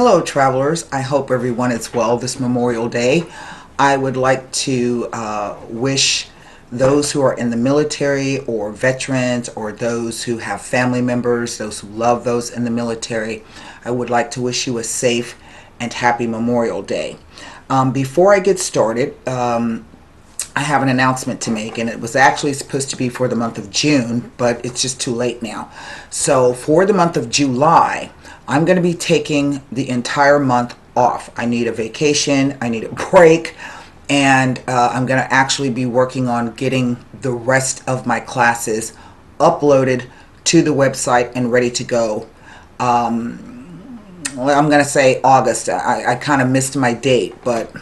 Hello travelers, I hope everyone is well this Memorial Day. I would like to wish those who are in the military or veterans or those who have family members, those who love those in the military, I would like to wish you a safe and happy Memorial Day. Before I get started, I have an announcement to make, and it was actually supposed to be for the month of June, but it's just too late now. So for the month of July, I'm going to be taking the entire month off. I need a vacation, I need a break, and I'm going to actually be working on getting the rest of my classes uploaded to the website and ready to go. Well, I'm going to say August. I kind of missed my date, but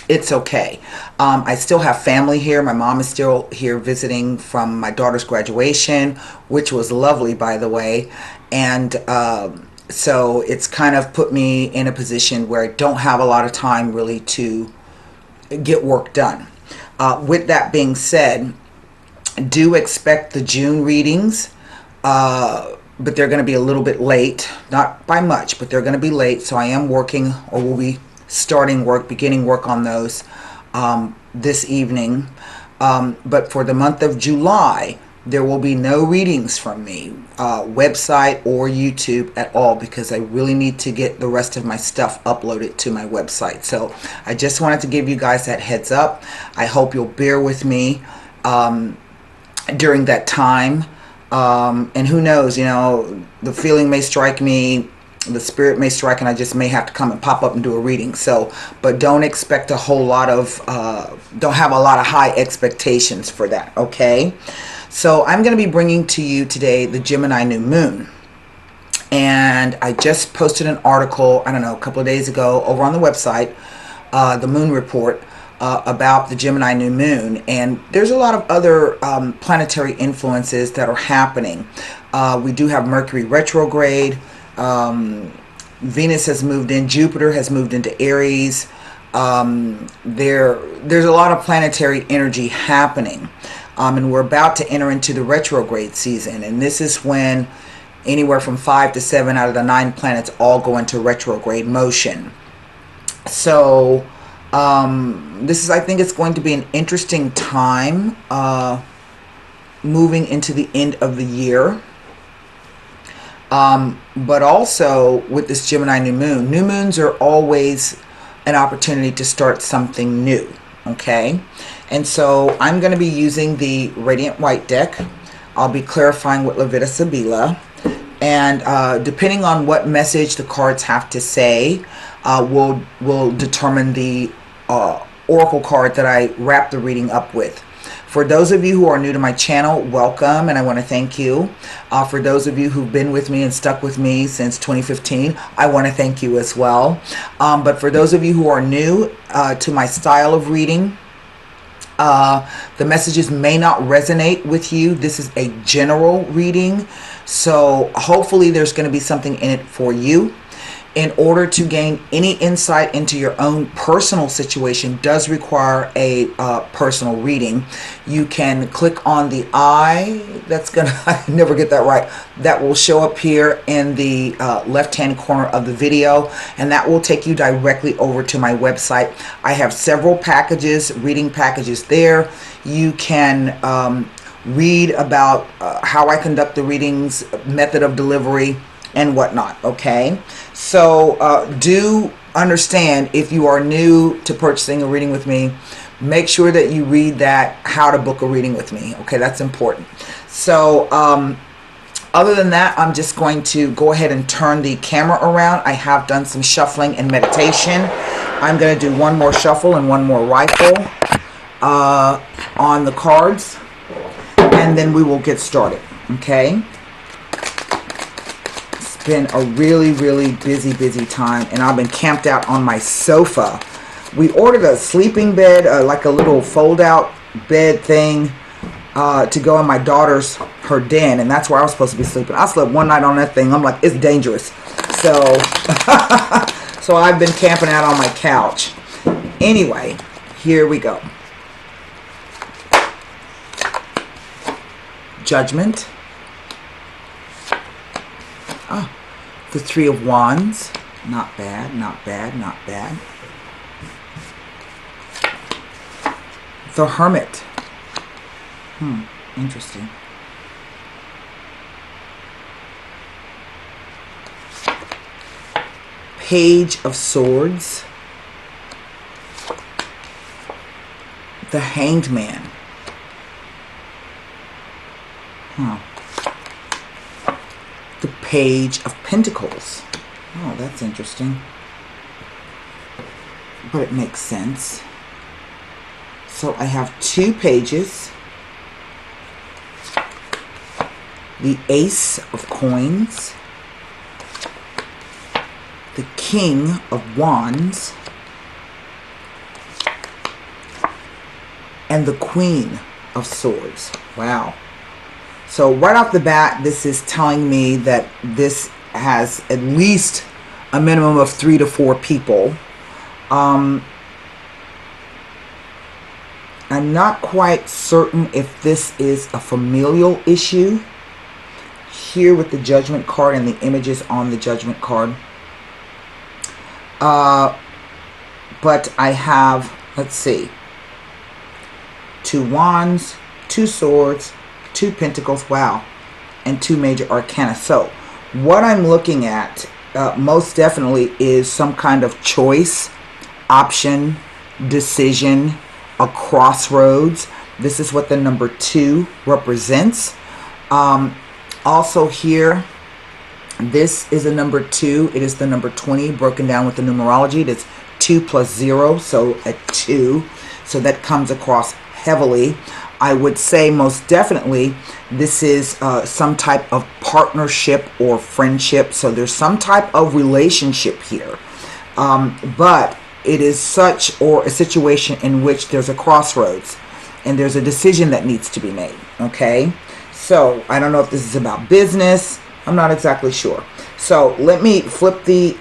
it's okay. I still have family here. My mom is still here visiting from my daughter's graduation, which was lovely, by the way. And so it's kind of put me in a position where I don't have a lot of time really to get work done. With that being said, do expect the June readings, but they're going to be a little bit late. Not by much, but they're going to be late. So I am working, or will be beginning work on those this evening. But for the month of July, there will be no readings from me, website or YouTube at all, because I really need to get the rest of my stuff uploaded to my website. So I just wanted to give you guys that heads up. I hope you'll bear with me during that time. And who knows, you know, the feeling may strike me, the spirit may strike, and I just may have to come and pop up and do a reading. So, but don't expect a whole lot of, don't have a lot of high expectations for that, okay? So I'm going to be bringing to you today the Gemini new moon. And I just posted an article, I don't know, a couple of days ago over on the website, the moon report, about the Gemini new moon. And there's a lot of other planetary influences that are happening. We do have Mercury retrograde. Venus has moved in, Jupiter has moved into Aries. There's a lot of planetary energy happening, and we're about to enter into the retrograde season, and this is when anywhere from 5 to 7 out of the 9 planets all go into retrograde motion. So this is, I think it's going to be an interesting time moving into the end of the year. But also with this Gemini new moons are always an opportunity to start something new, okay? And so I'm going to be using the Radiant White deck. I'll be clarifying with Levita Sibila, and depending on what message the cards have to say, will determine the oracle card that I wrap the reading up with. For those of you who are new to my channel, welcome, and I want to thank you. For those of you who've been with me and stuck with me since 2015, I want to thank you as well. But for those of you who are new to my style of reading, the messages may not resonate with you. This is a general reading, so hopefully there's going to be something in it for you. In order to gain any insight into your own personal situation does require a personal reading. You can click on the eye, that's gonna, I never get that right, that will show up here in the left hand corner of the video, and that will take you directly over to my website. I have several packages, reading packages there. You can read about how I conduct the readings, method of delivery, and whatnot, okay? So do understand, if you are new to purchasing a reading with me, make sure that you read that how to book a reading with me, okay? That's important. So other than that, I'm just going to go ahead and turn the camera around. I have done some shuffling and meditation. I'm going to do one more shuffle and one more rifle on the cards, and then we will get started, okay? Been a really busy time, and I've been camped out on my sofa. We ordered a sleeping bed, like a little fold out bed thing, to go in my daughter's her den, and that's where I was supposed to be sleeping. I slept one night on that thing. I'm like, it's dangerous. So so I've been camping out on my couch. Anyway, here we go. Judgment. The Three of Wands, Not bad, not bad, not bad. The Hermit. Interesting. Page of Swords. The Hanged Man. The Page of Pentacles. Oh, that's interesting. But it makes sense. So I have two pages. The Ace of Coins. The King of Wands. And the Queen of Swords. Wow. So right off the bat, this is telling me that this has at least a minimum of 3 to 4 people. I'm not quite certain if this is a familial issue here with the Judgment card and the images on the Judgment card. But I have, let's see, 2 wands, 2 swords, 2 pentacles, wow, and 2 major arcana. So what I'm looking at most definitely is some kind of choice, option, decision, a crossroads. This is what the number 2 represents. Also here, this is a number 2. It is the number 20 broken down with the numerology. It is 2 plus 0, so a 2. So that comes across heavily. I would say most definitely this is some type of partnership or friendship. So there's some type of relationship here. But it is such or a situation in which there's a crossroads and there's a decision that needs to be made. Okay. So I don't know if this is about business. I'm not exactly sure. So let me flip the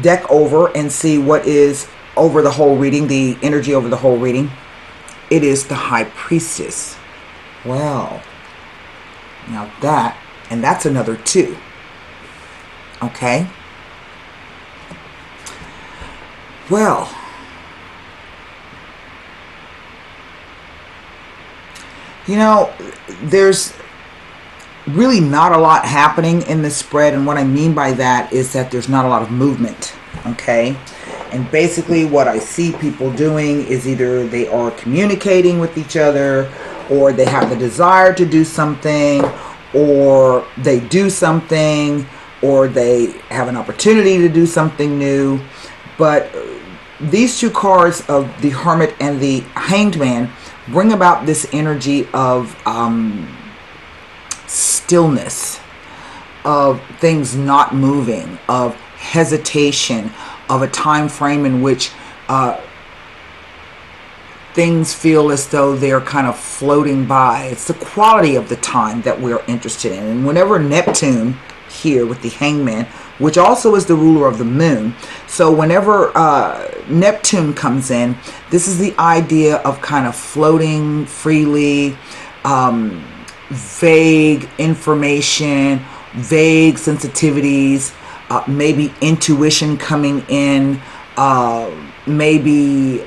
deck over and see what is over the whole reading, the energy over the whole reading. It is the High Priestess. Well, now that, and that's another 2. Okay. Well, you know, there's really not a lot happening in this spread, and what I mean by that is that there's not a lot of movement. Okay. And basically what I see people doing is either they are communicating with each other, or they have the desire to do something, or they do something, or they have an opportunity to do something new. But these 2 cards of the Hermit and the Hanged Man bring about this energy of stillness, of things not moving, of hesitation, of a time frame in which things feel as though they're kind of floating by. It's the quality of the time that we're interested in. And whenever Neptune here with the Hangman, which also is the ruler of the moon, so whenever Neptune comes in, this is the idea of kind of floating freely, vague information, vague sensitivities, maybe intuition coming in, maybe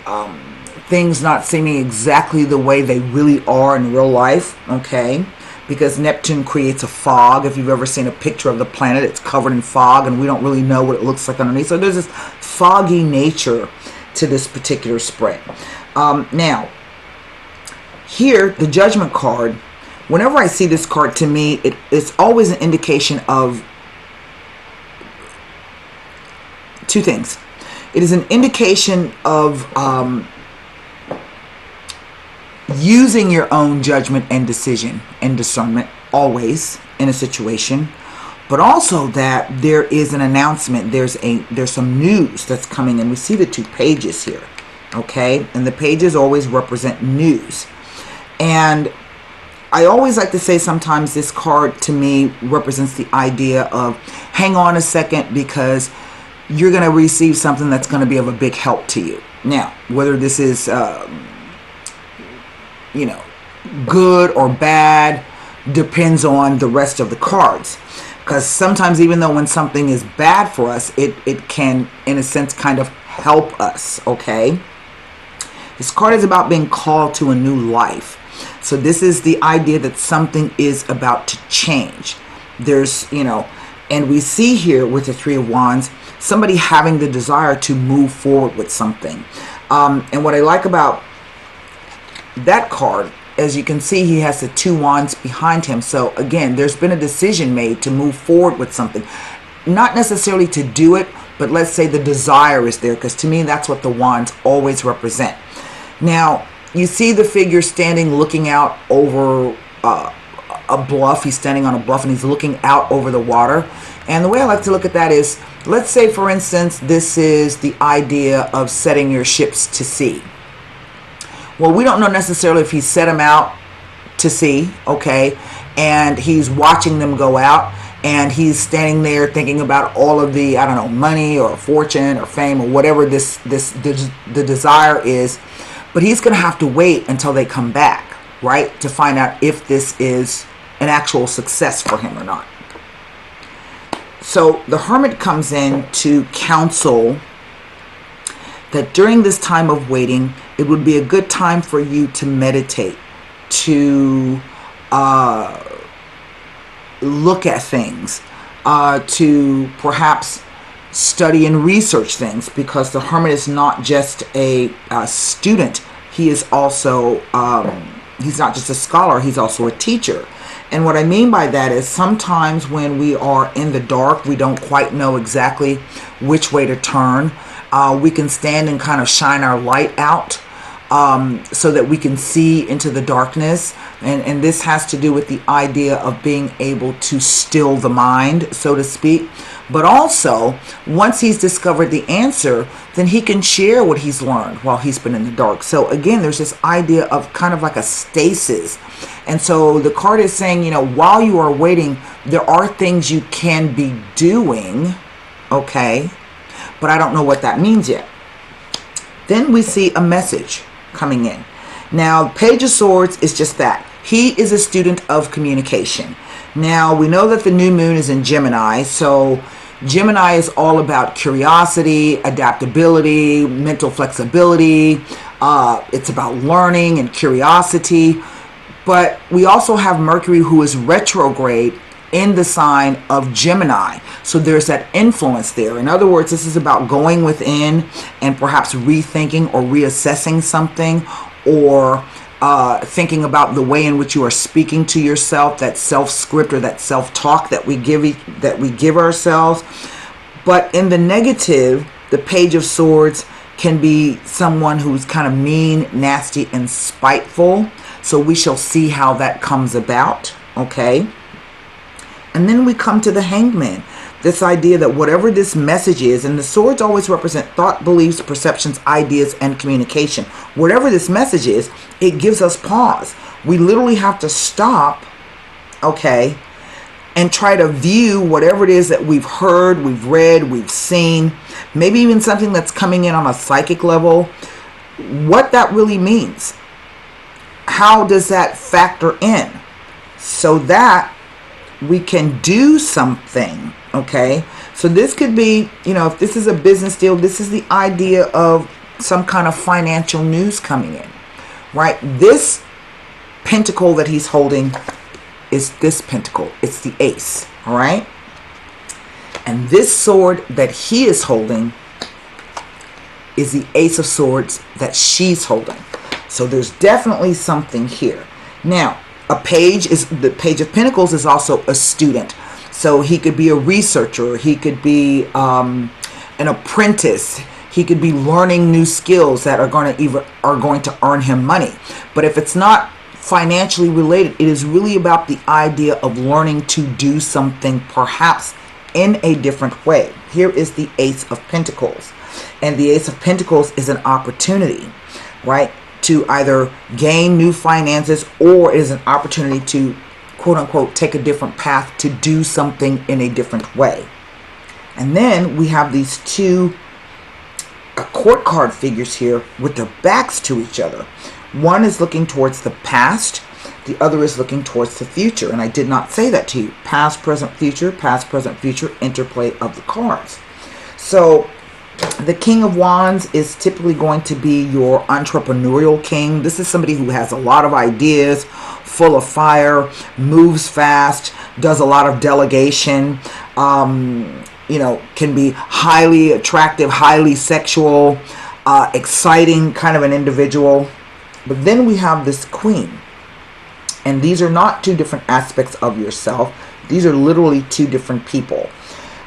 things not seeming exactly the way they really are in real life, okay? Because Neptune creates a fog. If you've ever seen a picture of the planet, it's covered in fog, and we don't really know what it looks like underneath. So there's this foggy nature to this particular spread. Now, here, the Judgment card, whenever I see this card, to me, it's always an indication of 2 things. It is an indication of using your own judgment and decision and discernment always in a situation, but also that there is an announcement. There's some news that's coming in. We see the 2 pages here, okay? And the pages always represent news. And I always like to say sometimes this card to me represents the idea of hang on a second, because you're going to receive something that's going to be of a big help to you. Now, whether this is, you know, good or bad depends on the rest of the cards. Because sometimes, even though when something is bad for us, it can, in a sense, kind of help us, okay? This card is about being called to a new life. So this is the idea that something is about to change. There's, and we see here with the Three of Wands, somebody having the desire to move forward with something. And what I like about that card, as you can see, he has the two wands behind him. So again, there's been a decision made to move forward with something. Not necessarily to do it, but let's say the desire is there, because to me, that's what the wands always represent. Now, you see the figure standing, looking out over a bluff. He's standing on a bluff and he's looking out over the water. And the way I like to look at that is, let's say, for instance, this is the idea of setting your ships to sea. Well, we don't know necessarily if he set them out to sea, okay, and he's watching them go out, and he's standing there thinking about all of the, I don't know, money or fortune or fame or whatever the desire is. But he's going to have to wait until they come back, right, to find out if this is an actual success for him or not. So the Hermit comes in to counsel that during this time of waiting, it would be a good time for you to meditate, to look at things, to perhaps study and research things, because the Hermit is not just a student. He is also, he's not just a scholar, he's also a teacher. And what I mean by that is, sometimes when we are in the dark, we don't quite know exactly which way to turn. We can stand and kind of shine our light out so that we can see into the darkness. And this has to do with the idea of being able to still the mind, so to speak. But also, once he's discovered the answer, then he can share what he's learned while he's been in the dark. So again, there's this idea of kind of like a stasis. And so the card is saying, while you are waiting, there are things you can be doing, okay? But I don't know what that means yet. Then we see a message coming in. Now, Page of Swords is just that. He is a student of communication. Now, we know that the new moon is in Gemini, so Gemini is all about curiosity, adaptability, mental flexibility. It's about learning and curiosity. But we also have Mercury, who is retrograde in the sign of Gemini. So there's that influence there. In other words, this is about going within and perhaps rethinking or reassessing something, or thinking about the way in which you are speaking to yourself, that self-script or that self-talk that we give ourselves. But in the negative, the Page of Swords can be someone who's kind of mean, nasty, and spiteful. So we shall see how that comes about, okay? And then we come to the Hangman. This idea that whatever this message is, and the swords always represent thought, beliefs, perceptions, ideas, and communication. Whatever this message is, it gives us pause. We literally have to stop, okay, and try to view whatever it is that we've heard, we've read, we've seen, maybe even something that's coming in on a psychic level, what that really means. How does that factor in so that we can do something, okay? So this could be, if this is a business deal, this is the idea of some kind of financial news coming in, right? This pentacle that he's holding is this pentacle. It's the ace, all right? And this sword that he is holding is the Ace of Swords that she's holding. So there's definitely something here. Now, the Page of Pentacles is also a student. So he could be a researcher. He could be an apprentice. He could be learning new skills that are going to earn him money. But if it's not financially related, it is really about the idea of learning to do something perhaps in a different way. Here is the Ace of Pentacles. And the Ace of Pentacles is an opportunity, right, to either gain new finances, or it is an opportunity to, quote unquote, take a different path to do something in a different way. And then we have these two court card figures here with their backs to each other. One is looking towards the past The other is looking towards the future. And I did not say that to you. Past, present, future, interplay of the cards. So the King of Wands is typically going to be your entrepreneurial king. This is somebody who has a lot of ideas, full of fire, moves fast, does a lot of delegation, you know, can be highly attractive, highly sexual, exciting kind of an individual. But then we have this Queen. And these are not two different aspects of yourself. These are literally two different people.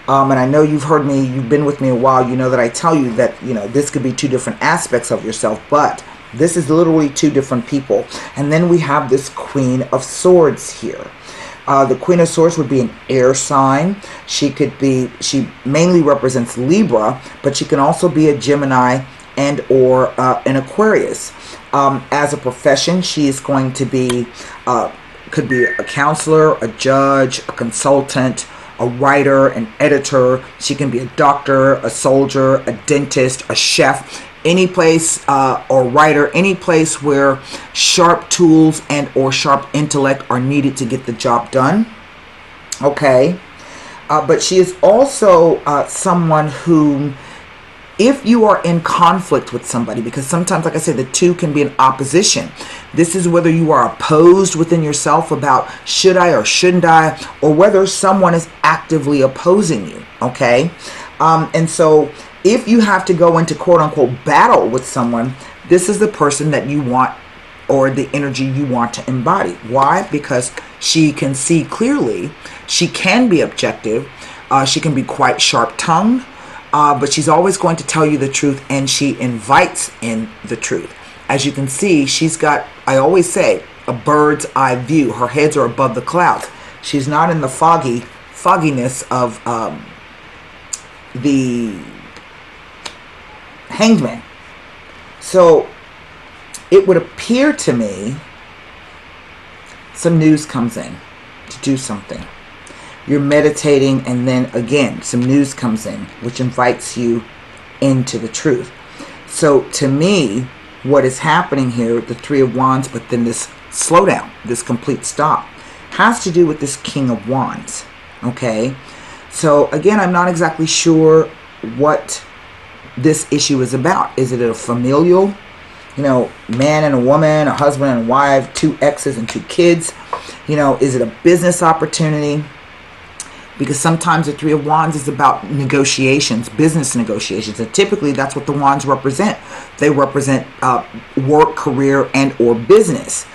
And I know you've heard me, you've been with me a while, you know that I tell you that, you know, this could be two different aspects of yourself, but this is literally two different people. And then we have this Queen of Swords here. The Queen of Swords would be an air sign. She mainly represents Libra, but she can also be a Gemini and or an Aquarius. As a profession, she is going to be, could be a counselor, a judge, a consultant, a writer, an editor. She can be a doctor, a soldier, a dentist, a chef, any place, or writer, any place where sharp tools and or sharp intellect are needed to get the job done. Okay. But she is also someone who, if you are in conflict with somebody, because sometimes, like I said, the two can be in opposition. This is whether you are opposed within yourself about should I or shouldn't I, or whether someone is actively opposing you, okay? And so if you have to go into quote-unquote battle with someone, this is the person that you want, or the energy you want to embody. Why? Because she can see clearly, she can be objective, she can be quite sharp-tongued, but she's always going to tell you the truth, and she invites in the truth. As you can see, she's got, I always say, a bird's eye view. Her heads are above the clouds. She's not in the fogginess of the Hangman. So it would appear to me some news comes in to do something. You're meditating, and then again some news comes in which invites you into the truth. So to me, what is happening here, the Three of Wands, but then this slowdown, this complete stop, has to do with this King of Wands. Okay, so again, I'm not exactly sure what this issue is about. Is it a familial, you know, man and a woman, a husband and a wife, two exes and two kids? You know, is it a business opportunity? Because sometimes the Three of Wands is about negotiations, business negotiations. And typically that's what the wands represent. They represent work, career, and or business.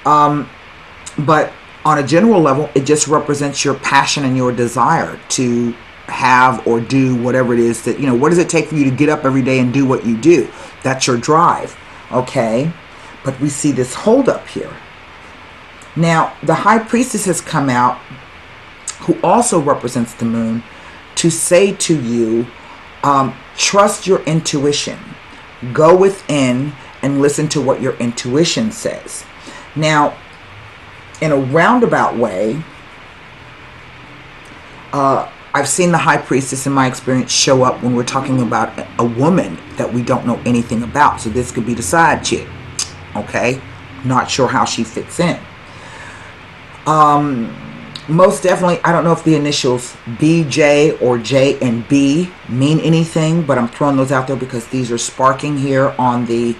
But on a general level, it just represents your passion and your desire to have or do whatever it is that, you know, what does it take for you to get up every day and do what you do? That's your drive. Okay. But we see this hold up here. Now, the High Priestess has come out, who also represents the moon, to say to you, trust your intuition. Go within and listen to what your intuition says. Now, in a roundabout way, I've seen the High Priestess, in my experience, show up when we're talking about a woman that we don't know anything about. So this could be the side chick. Okay? Not sure how she fits in. Most definitely, I don't know if the initials BJ or J and B mean anything, but I'm throwing those out there because these are sparking here on the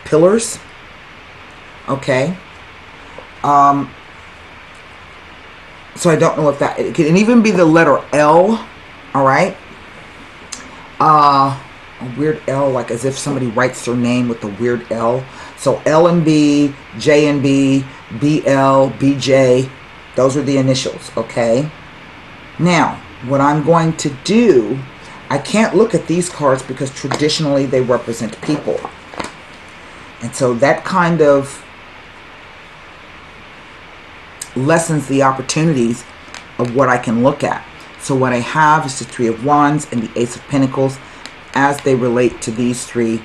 pillars. Okay. So I don't know if that, it can even be the letter L. All right. A weird L, like as if somebody writes their name with a weird L. So L and B, J and B, BL, BJ. Those are the initials, okay? Now, what I'm going to do, I can't look at these cards because traditionally they represent people. And so that kind of lessens the opportunities of what I can look at. So what I have is the Three of Wands and the Ace of Pentacles as they relate to these three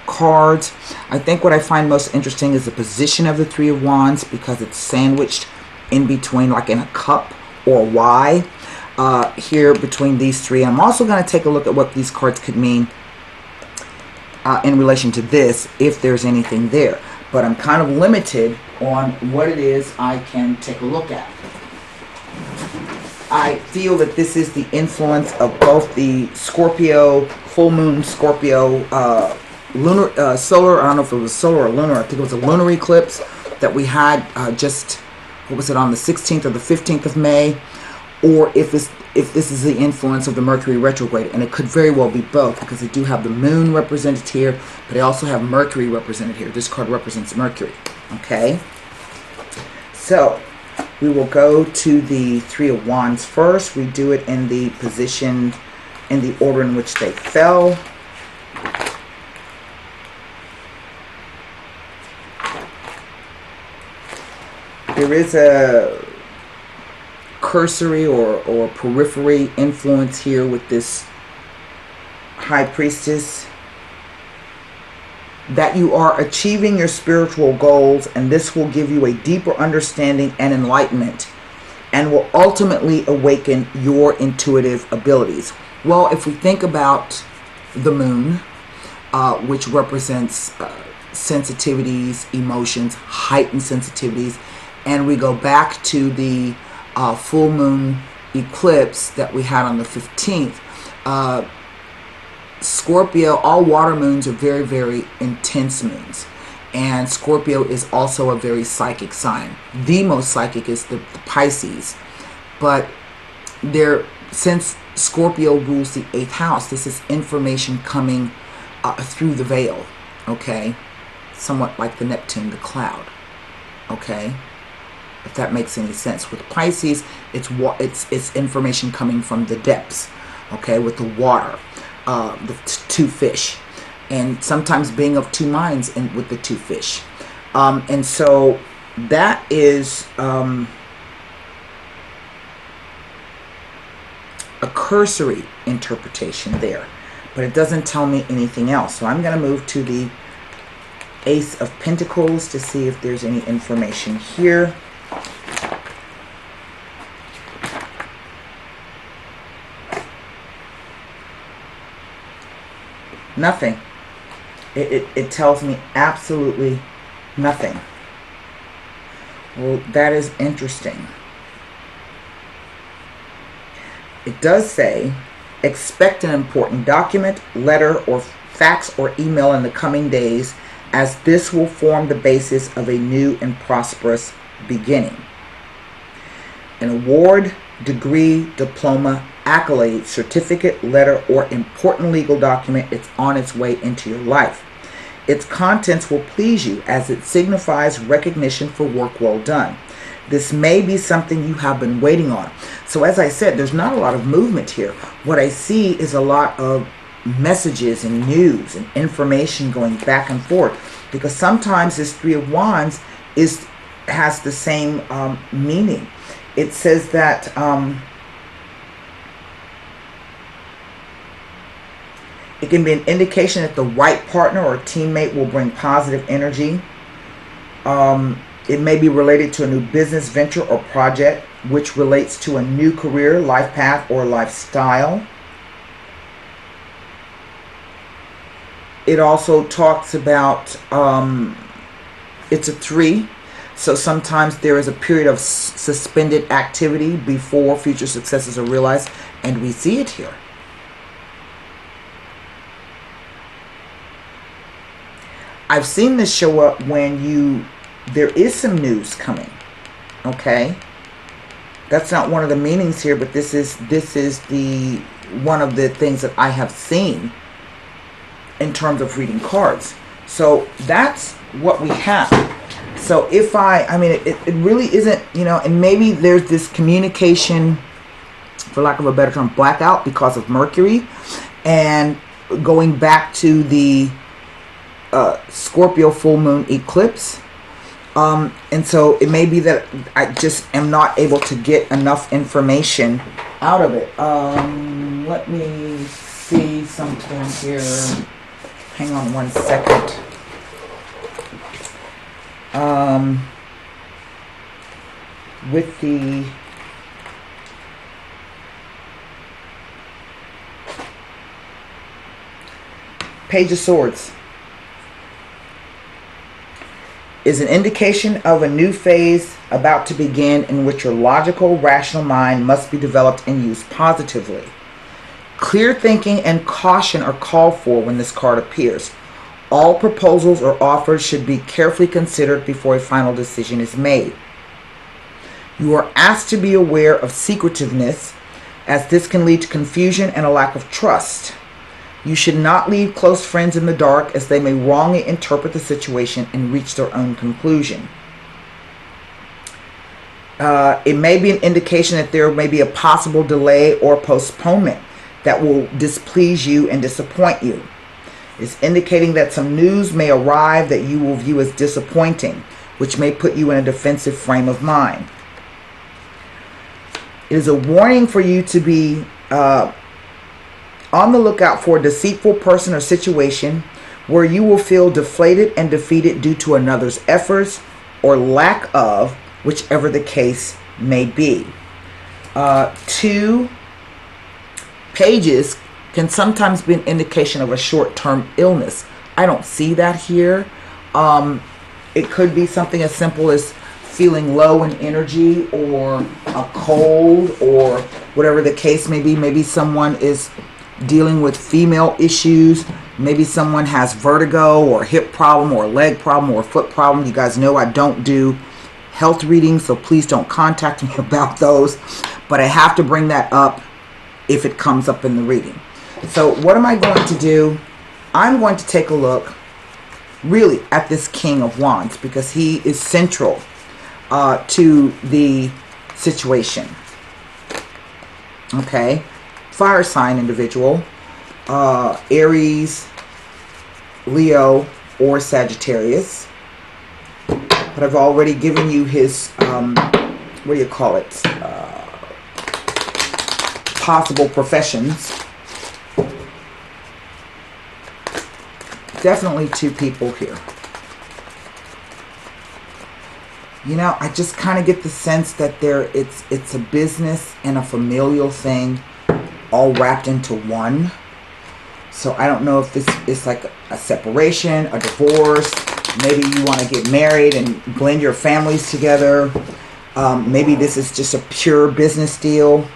cards. I think what I find most interesting is the position of the Three of Wands, because it's sandwiched in between, like in a cup or Y, here between these three. I'm also going to take a look at what these cards could mean in relation to this, if there's anything there. but I'm kind of limited on what it is I can take a look at. I feel that this is the influence of both the Scorpio, full moon Scorpio, lunar, solar, I don't know if it was solar or lunar, I think it was a lunar eclipse that we had just, what was it, on the 16th or the 15th of May, or if this is the influence of the Mercury retrograde. And it could very well be both, because I do have the moon represented here, but I also have Mercury represented here. This card represents Mercury, okay? So we will go to the Three of Wands first. We do it in the position, in the order in which they fell. There is a cursory or periphery influence here with this High Priestess, that you are achieving your spiritual goals, and this will give you a deeper understanding and enlightenment, and will ultimately awaken your intuitive abilities. Well, if we think about the moon, which represents sensitivities, emotions, heightened sensitivities, and we go back to the full moon eclipse that we had on the 15th, Scorpio, all water moons are very, very intense moons. And Scorpio is also a very psychic sign. The most psychic is the Pisces. But since Scorpio rules the 8th house, this is information coming through the veil, okay? Somewhat like the Neptune, the cloud, okay? If that makes any sense. With Pisces, it's information coming from the depths, okay, with the water. The two fish, and sometimes being of two minds with the two fish, and so that is a cursory interpretation there, but it doesn't tell me anything else. So I'm going to move to the Ace of Pentacles to see if there's any information here. Nothing. It tells me absolutely nothing. Well, that is interesting. It does say, expect an important document, letter, or fax or email in the coming days, as this will form the basis of a new and prosperous beginning. An award, degree, diploma, accolade, certificate, letter, or important legal document is on its way into your life. Its contents will please you, as it signifies recognition for work well done. This may be something you have been waiting on. So as I said, there's not a lot of movement here. What I see is a lot of messages and news and information going back and forth, because sometimes this Three of Wands has the same meaning. It says that it can be an indication that the right partner or teammate will bring positive energy. It may be related to a new business venture or project, which relates to a new career, life path, or lifestyle. It also talks about, it's a 3. So sometimes there is a period of suspended activity before future successes are realized, and we see it here. I've seen this show up when there is some news coming, okay? That's not one of the meanings here, but this is one of the things that I have seen in terms of reading cards. So that's what we have. So if it really isn't, and maybe there's this communication, for lack of a better term, blackout because of Mercury, and going back to the Scorpio full moon eclipse. And so it may be that I just am not able to get enough information out of it. Let me see something here. Hang on one second. With the Page of Swords, is an indication of a new phase about to begin in which your logical, rational mind must be developed and used positively. Clear thinking and caution are called for when this card appears. All proposals or offers should be carefully considered before a final decision is made. You are asked to be aware of secretiveness, as this can lead to confusion and a lack of trust. You should not leave close friends in the dark, as they may wrongly interpret the situation and reach their own conclusion. It may be an indication that there may be a possible delay or postponement that will displease you and disappoint you. It's indicating that some news may arrive that you will view as disappointing, which may put you in a defensive frame of mind. It is a warning for you to be on the lookout for a deceitful person or situation where you will feel deflated and defeated due to another's efforts or lack of, whichever the case may be. 2 pages can sometimes be an indication of a short-term illness. I don't see that here. It could be something as simple as feeling low in energy, or a cold, or whatever the case may be. Maybe someone is dealing with female issues. Maybe someone has vertigo, or a hip problem, or a leg problem, or a foot problem. You guys know I don't do health readings, so please don't contact me about those. But I have to bring that up if it comes up in the reading. So what am I going to do? I'm going to take a look really at this King of Wands, because he is central to the situation. Okay, fire sign individual, Aries, Leo, or Sagittarius. But I've already given you his, what do you call it, possible professions. Definitely 2 people here. You know, I just kind of get the sense that it's a business and a familial thing all wrapped into one. So I don't know if this is like a separation, a divorce. Maybe you want to get married and blend your families together. Maybe this is just a pure business deal.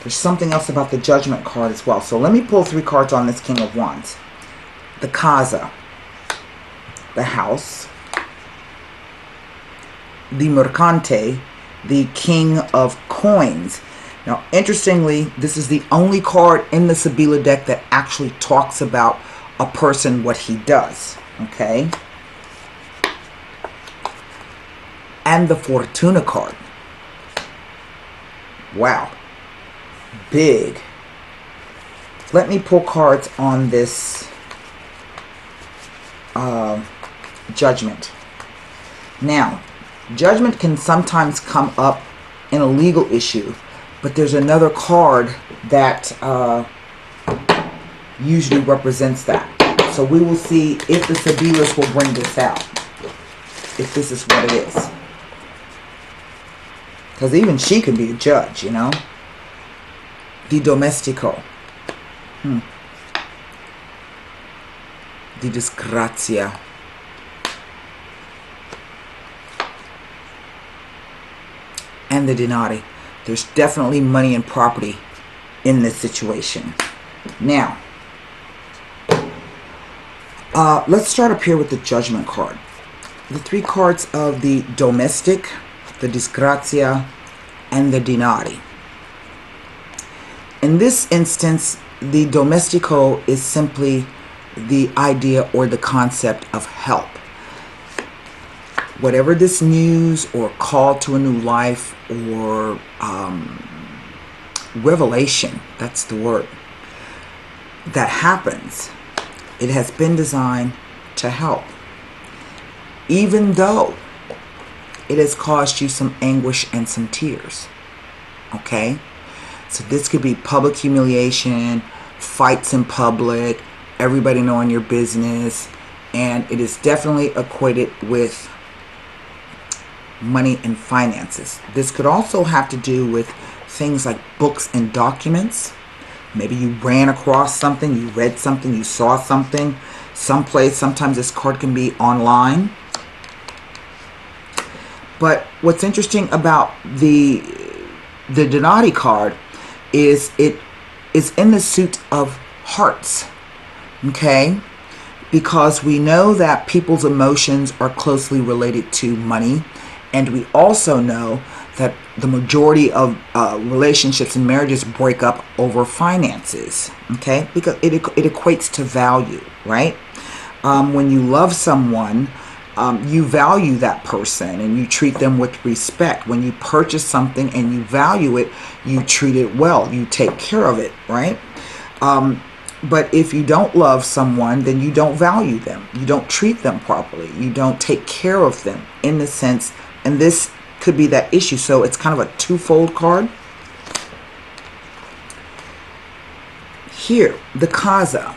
There's something else about the Judgment card as well. So let me pull 3 cards on this King of Wands. The Casa, the house, the Mercante, the King of Coins. Now, interestingly, this is the only card in the Sibila deck that actually talks about a person, what he does. Okay? And the Fortuna card. Wow. Big. Let me pull cards on this Judgment. Now, Judgment can sometimes come up in a legal issue, but there's another card that usually represents that. So we will see if the Sibilas will bring this out, if this is what it is. Because even she can be a judge, you know. Di Domestico. Di Disgrazia. And the Denari. There's definitely money and property in this situation. Now, let's start up here with the Judgment card. The 3 cards of the Domestic, the Disgrazia, and the Denari. In this instance, the Domestico is simply the idea or the concept of help. Whatever this news or call to a new life or revelation, that's the word, that happens, it has been designed to help. Even though it has caused you some anguish and some tears. Okay? So this could be public humiliation, fights in public, everybody knowing your business, and it is definitely equated with money and finances. This could also have to do with things like books and documents, Maybe you ran across something, you read something, you saw something someplace. Sometimes this card can be online. But what's interesting about the Donati card is it is in the suit of hearts, okay? Because we know that people's emotions are closely related to money, and we also know that the majority of relationships and marriages break up over finances, okay? Because it equates to value, right? When you love someone, you value that person and you treat them with respect. When you purchase something and you value it, you treat it well. You take care of it, right? But if you don't love someone, then you don't value them. You don't treat them properly. You don't take care of them in the sense, and this could be that issue. So it's kind of a twofold card. Here, the casa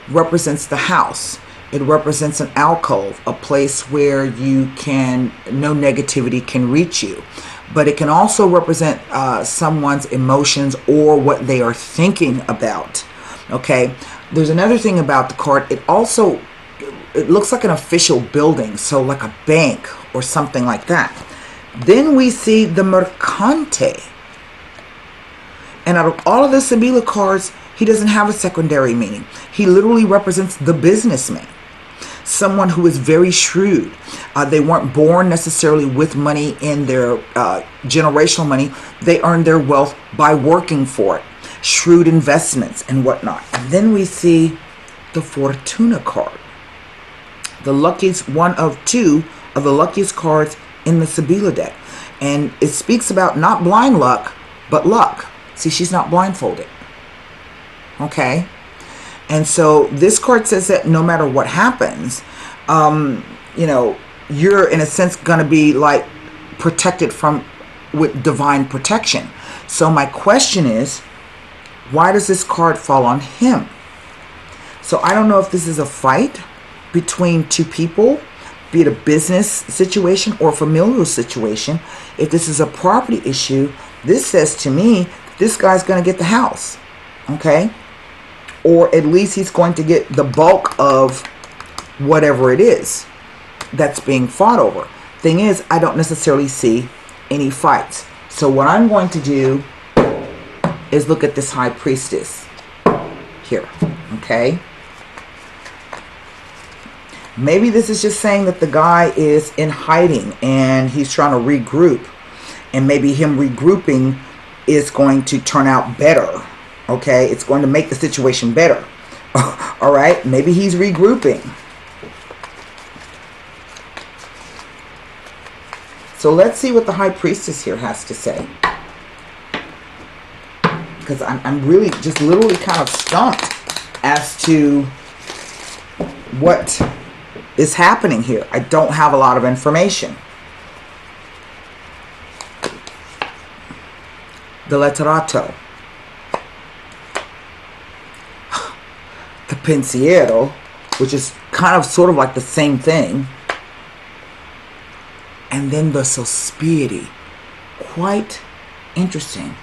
represents the house. It represents an alcove, a place where no negativity can reach you. But it can also represent someone's emotions or what they are thinking about. Okay, there's another thing about the card. It looks like an official building, so like a bank or something like that. Then we see the Mercante. And out of all of the Sibila cards, he doesn't have a secondary meaning. He literally represents the businessman. Someone who is very shrewd. They weren't born necessarily with money in their generational money. They earned their wealth by working for it. Shrewd investments and whatnot. And then we see the Fortuna card. The luckiest, one of two of the luckiest cards in the Sibila deck. And it speaks about not blind luck, but luck. See, she's not blindfolded. Okay? And so this card says that no matter what happens, you're in a sense going to be like protected with divine protection. So my question is, why does this card fall on him? So I don't know if this is a fight between two people, be it a business situation or a familial situation. If this is a property issue, this says to me, this guy's going to get the house. Okay? Or at least he's going to get the bulk of whatever it is that's being fought over. Thing is, I don't necessarily see any fights. So what I'm going to do is look at this High Priestess here. Okay? Maybe this is just saying that the guy is in hiding and he's trying to regroup. And maybe him regrouping is going to turn out better. Okay, it's going to make the situation better. All right, maybe he's regrouping. So let's see what the High Priestess here has to say. Because I'm really just literally kind of stumped as to what is happening here. I don't have a lot of information. The Letterato. The Pensiero, which is kind of sort of like the same thing. And then the Sospiri. Quite interesting.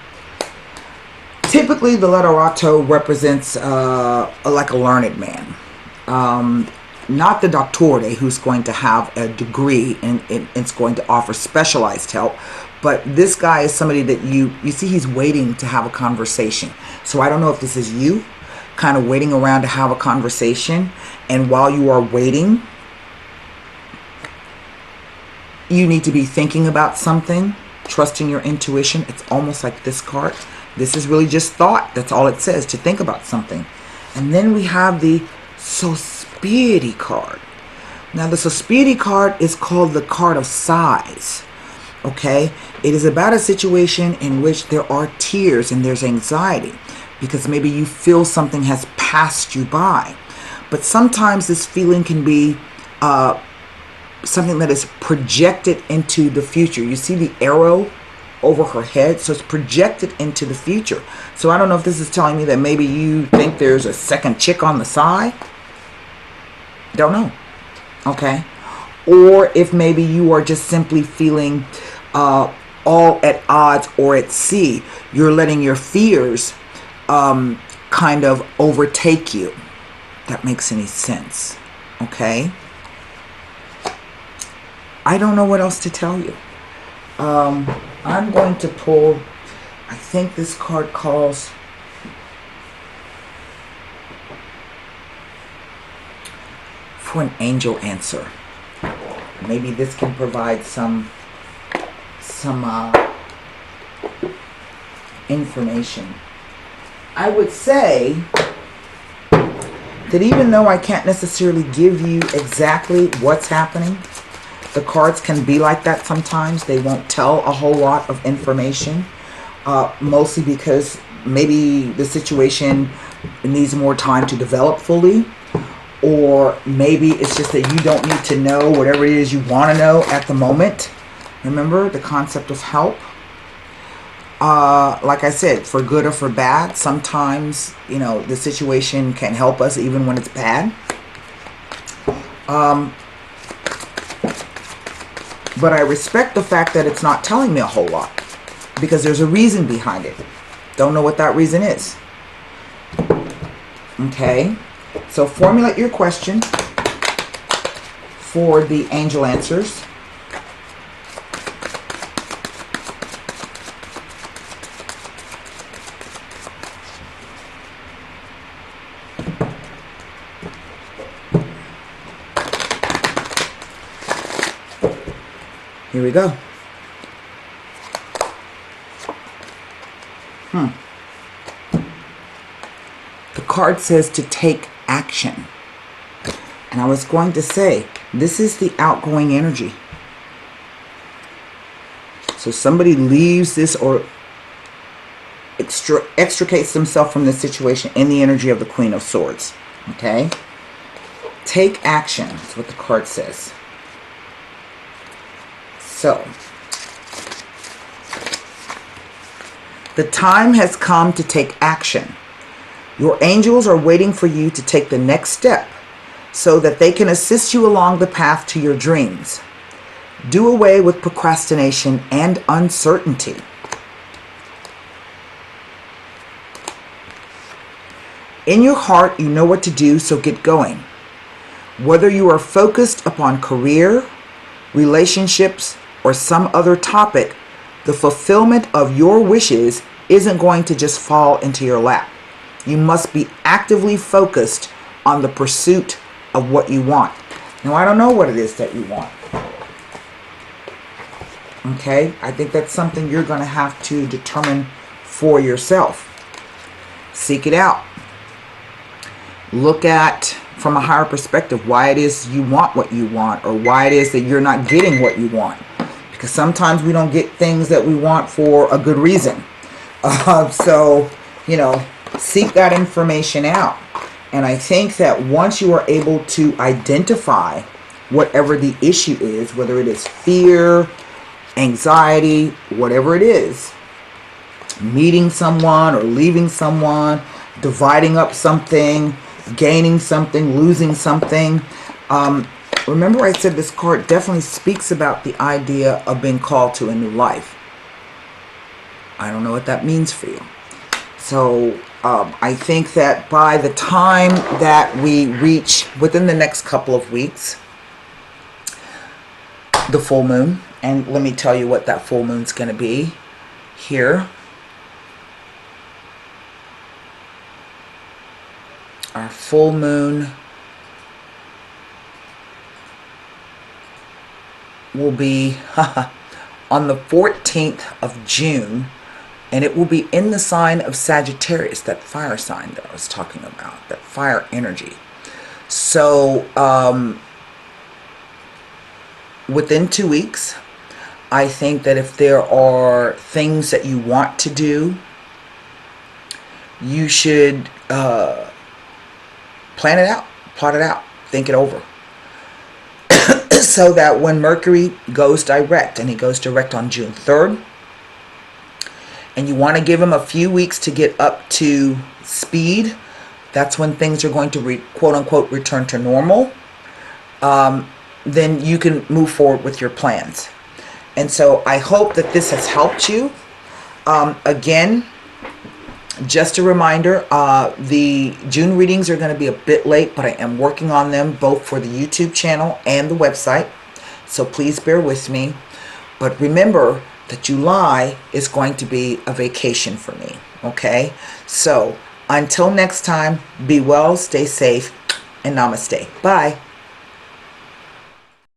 Typically, the Letterato represents like a learned man. Not the Doctore, who's going to have a degree and it's going to offer specialized help. But this guy is somebody that you see he's waiting to have a conversation. So I don't know if this is you kind of waiting around to have a conversation, and while you are waiting, you need to be thinking about something, trusting your intuition. It's almost like this card. This is really just thought. That's all it says, to think about something. And then we have the Sospiri card. Now the Sospiri card is called the card of sighs. Okay? It is about a situation in which there are tears and there's anxiety, because maybe you feel something has passed you by. But sometimes this feeling can be something that is projected into the future. You see the arrow over her head, so it's projected into the future. So I don't know if this is telling me that maybe you think there's a second chick on the side. Don't know. Okay? Or if maybe you are just simply feeling all at odds or at sea. You're letting your fears kind of overtake you. If that makes any sense. Okay? I don't know what else to tell you. I'm going to pull, I think this card calls for an angel answer. Maybe this can provide some information. I would say that even though I can't necessarily give you exactly what's happening, the cards can be like that sometimes. They won't tell a whole lot of information, mostly because maybe the situation needs more time to develop fully, or maybe it's just that you don't need to know whatever it is you want to know at the moment. Remember the concept of help. Like I said, for good or for bad, sometimes, you know, the situation can help us even when it's bad. But I respect the fact that it's not telling me a whole lot, because there's a reason behind it. Don't know what that reason is. Okay, so formulate your question for the angel answers. Here we go. The card says to take action. And I was going to say, this is the outgoing energy. So somebody leaves this or extricates themselves from this situation in the energy of the Queen of Swords. Okay? Take action. That's what the card says. So, the time has come to take action. Your angels are waiting for you to take the next step so that they can assist you along the path to your dreams. Do away with procrastination and uncertainty. In your heart, you know what to do, so get going. Whether you are focused upon career, relationships, or some other topic, the fulfillment of your wishes isn't going to just fall into your lap. You must be actively focused on the pursuit of what you want. Now, I don't know what it is that you want. Okay? I think that's something you're going to have to determine for yourself. Seek it out. Look at, from a higher perspective, why it is you want what you want, or why it is that you're not getting what you want. Because sometimes we don't get things that we want for a good reason. So, you know, seek that information out. And I think that once you are able to identify whatever the issue is, whether it is fear, anxiety, whatever it is, meeting someone or leaving someone, dividing up something, gaining something, losing something. Remember I said this card definitely speaks about the idea of being called to a new life. I don't know what that means for you. So I think that by the time that we reach, within the next couple of weeks, the full moon, and let me tell you what that full moon's going to be here. Our full moon will be on the 14th of June, and it will be in the sign of Sagittarius, that fire sign that I was talking about, that fire energy. So within 2 weeks, I think that if there are things that you want to do, you should plan it out, plot it out, think it over. So that when Mercury goes direct, and he goes direct on June 3rd, and you want to give him a few weeks to get up to speed, that's when things are going to quote unquote return to normal, then you can move forward with your plans. And so I hope that this has helped you. Again, Just a reminder, the June readings are going to be a bit late, but I am working on them both for the YouTube channel and the website. So please bear with me. But remember that July is going to be a vacation for me. Okay? So until next time, be well, stay safe, and namaste. Bye.